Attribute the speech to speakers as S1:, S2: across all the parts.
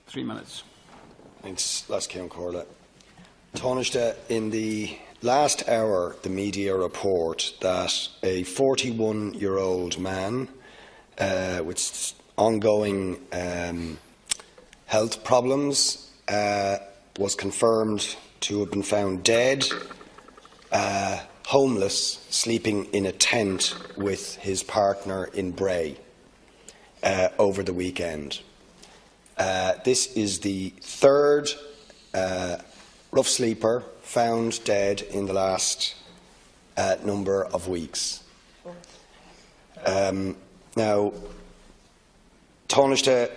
S1: 3 minutes.
S2: Thanks, Last Ceann Corla. Taoiseach, in the last hour, the media report that a 41-year-old man with ongoing health problems was confirmed to have been found dead, homeless, sleeping in a tent with his partner in Bray over the weekend. This is the third rough sleeper found dead in the last number of weeks. Now, Taoiseach,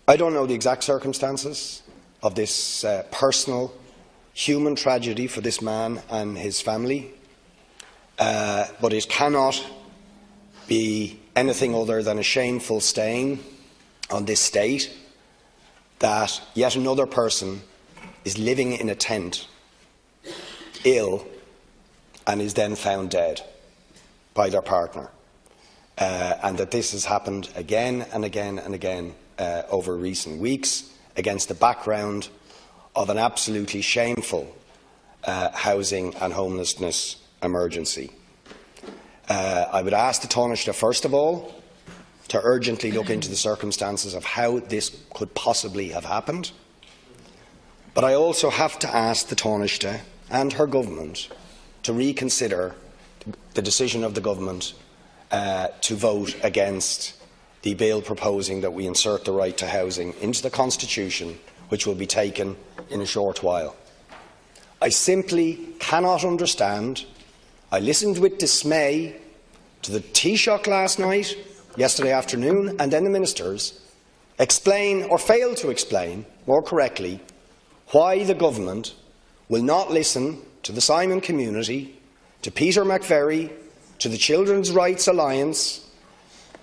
S2: I don't know the exact circumstances of this personal human tragedy for this man and his family, but it cannot be anything other than a shameful stain on this state that yet another person is living in a tent, ill, and is then found dead by their partner. And that this has happened again and again and again over recent weeks against the background of an absolutely shameful housing and homelessness emergency. I would ask the Taoiseach, first of all, to urgently look into the circumstances of how this could possibly have happened. But I also have to ask the Taoiseach and her government to reconsider the decision of the government to vote against the bill proposing that we insert the right to housing into the Constitution, which will be taken in a short while. I simply cannot understand. I listened with dismay to the Taoiseach last night, yesterday afternoon, and then the ministers explain, or fail to explain, more correctly, why the government will not listen to the Simon community, to Peter McVerry, to the Children's Rights Alliance,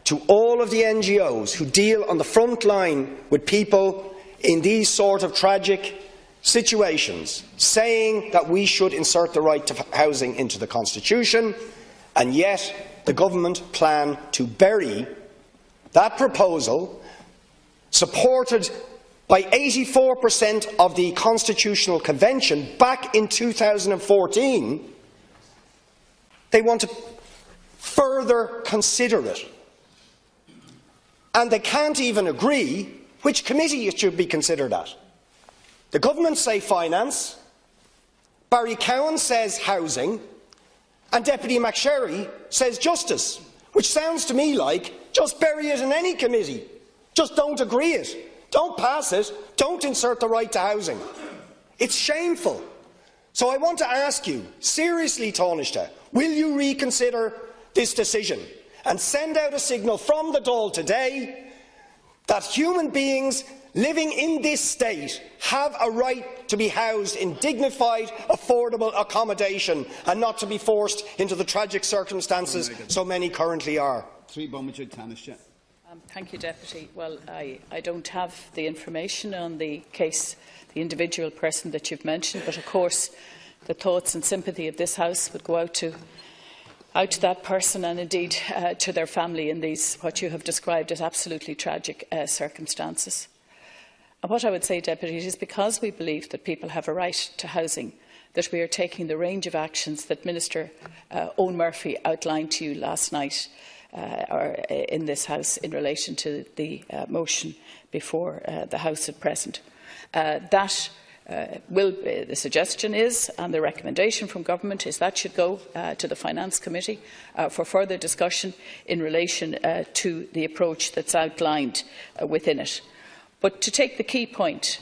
S2: to all of the NGOs who deal on the front line with people in these sort of tragic situations, saying that we should insert the right to housing into the Constitution, and yet the government plan to bury that proposal, supported by 84% of the Constitutional Convention back in 2014. They want to further consider it. And they can't even agree which committee it should be considered at. The government say finance, Barry Cowan says housing, and Deputy McSherry says justice, which sounds to me like just bury it in any committee. Just don't agree it. Don't pass it. Don't insert the right to housing. It's shameful. So I want to ask you, seriously, Taoiseach, will you reconsider this decision and send out a signal from the Dáil today that human beings living in this state have a right to be housed in dignified, affordable accommodation and not to be forced into the tragic circumstances so many currently are?
S3: Thank you, Deputy. Well, I don't have the information on the case, the individual person that you've mentioned, but of course the thoughts and sympathy of this House would go out to that person and indeed to their family in these, what you have described as absolutely tragic circumstances. And what I would say, Deputy, it is because we believe that people have a right to housing that we are taking the range of actions that Minister Eoin Murphy outlined to you last night in this House in relation to the motion before the House at present. The suggestion is, and the recommendation from Government is, that should go to the Finance Committee for further discussion in relation to the approach that's outlined within it. But to take the key point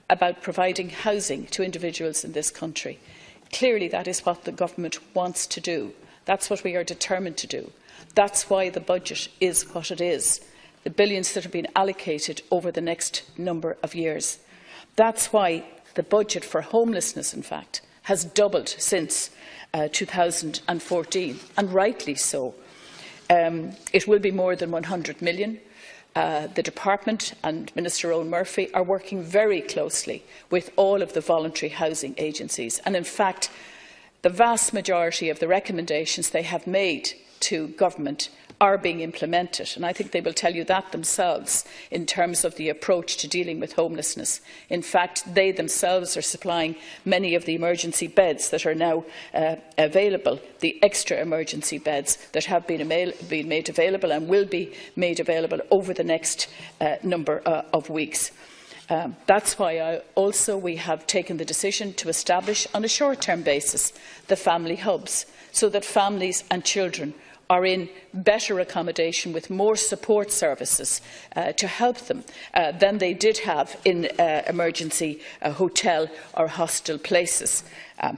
S3: about providing housing to individuals in this country, clearly that is what the Government wants to do. That's what we are determined to do. That's why the budget is what it is, the billions that have been allocated over the next number of years. That's why the budget for homelessness, in fact, has doubled since 2014, and rightly so. It will be more than 100 million. The Department and Minister Eoin Murphy are working very closely with all of the voluntary housing agencies, and in fact the vast majority of the recommendations they have made to Government are being implemented, and I think they will tell you that themselves in terms of the approach to dealing with homelessness. In fact, they themselves are supplying many of the emergency beds that are now available, the extra emergency beds that have been made available and will be made available over the next number of weeks. That's why we have taken the decision to establish on a short-term basis the family hubs, so that families and children are in better accommodation with more support services to help them than they did have in emergency hotel or hostel places.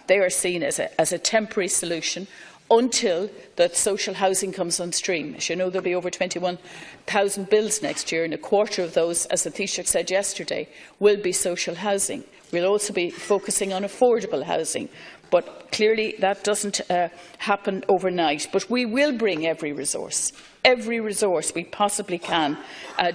S3: They are seen as a temporary solution until that social housing comes on stream. As you know, there will be over 21,000 bills next year, and a quarter of those, as the Taoiseach said yesterday, will be social housing. We will also be focusing on affordable housing, but clearly that doesn't happen overnight. But we will bring every resource we possibly can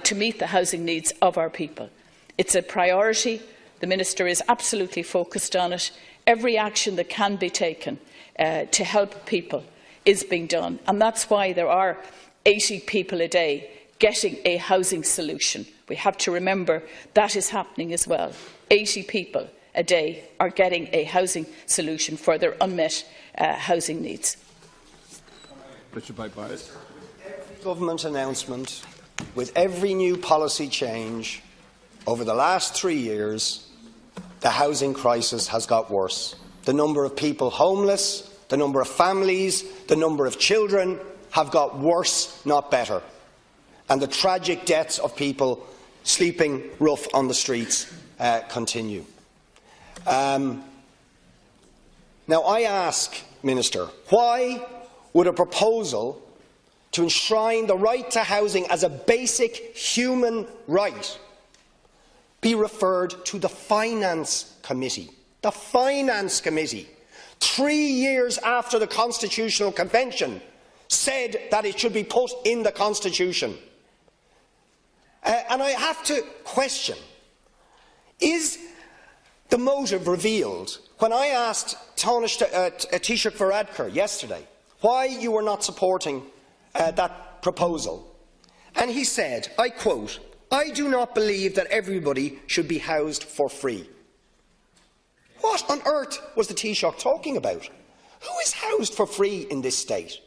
S3: to meet the housing needs of our people. It's a priority. The Minister is absolutely focused on it. Every action that can be taken to help people is being done, and that's why there are 80 people a day getting a housing solution. We have to remember that is happening as well. 80 people a day are getting a housing solution for their unmet housing needs.
S2: Every government announcement, with every new policy change over the last 3 years, the housing crisis has got worse. The number of people homeless, the number of families, the number of children have got worse, not better. And the tragic deaths of people sleeping rough on the streets continue. Now, I ask, Minister, why would a proposal to enshrine the right to housing as a basic human right be referred to the Finance Committee? The Finance Committee, 3 years after the Constitutional Convention, said that it should be put in the Constitution. And I have to question, is the motive revealed when I asked Taoiseach Varadkar yesterday why you were not supporting that proposal? And he said, I quote, "I do not believe that everybody should be housed for free." What on earth was the Taoiseach talking about? Who is housed for free in this state?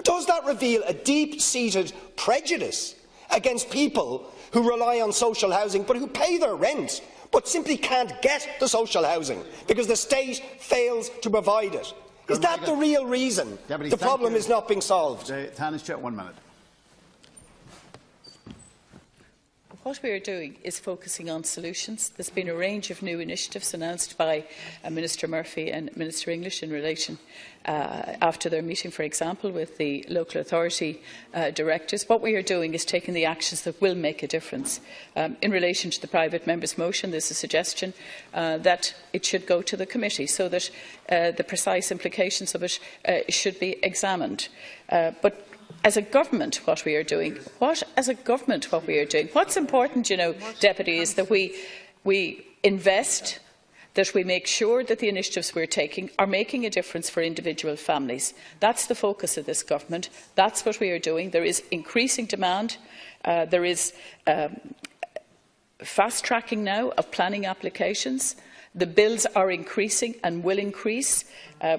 S2: Does that reveal a deep-seated prejudice against people who rely on social housing but who pay their rent but simply can't get the social housing because the state fails to provide it? Is that the real reason the problem is not being solved?
S1: Taoiseach, 1 minute.
S3: What we are doing is focusing on solutions. There has been a range of new initiatives announced by Minister Murphy and Minister English in relation after their meeting, for example, with the local authority directors. What we are doing is taking the actions that will make a difference. In relation to the private member's motion, there is a suggestion that it should go to the committee so that the precise implications of it should be examined. But as a government, what we are doing, what's important, you know, Deputy, is that we invest, that we make sure that the initiatives we are taking are making a difference for individual families. That's the focus of this government. That's what we are doing. There is increasing demand. There is fast-tracking now of planning applications. The bills are increasing and will increase.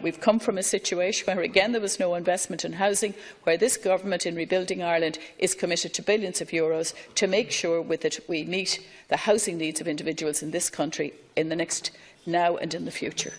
S3: We've come from a situation where, again, there was no investment in housing, where this government in Rebuilding Ireland is committed to billions of euros to make sure that we meet the housing needs of individuals in this country in the next now and in the future.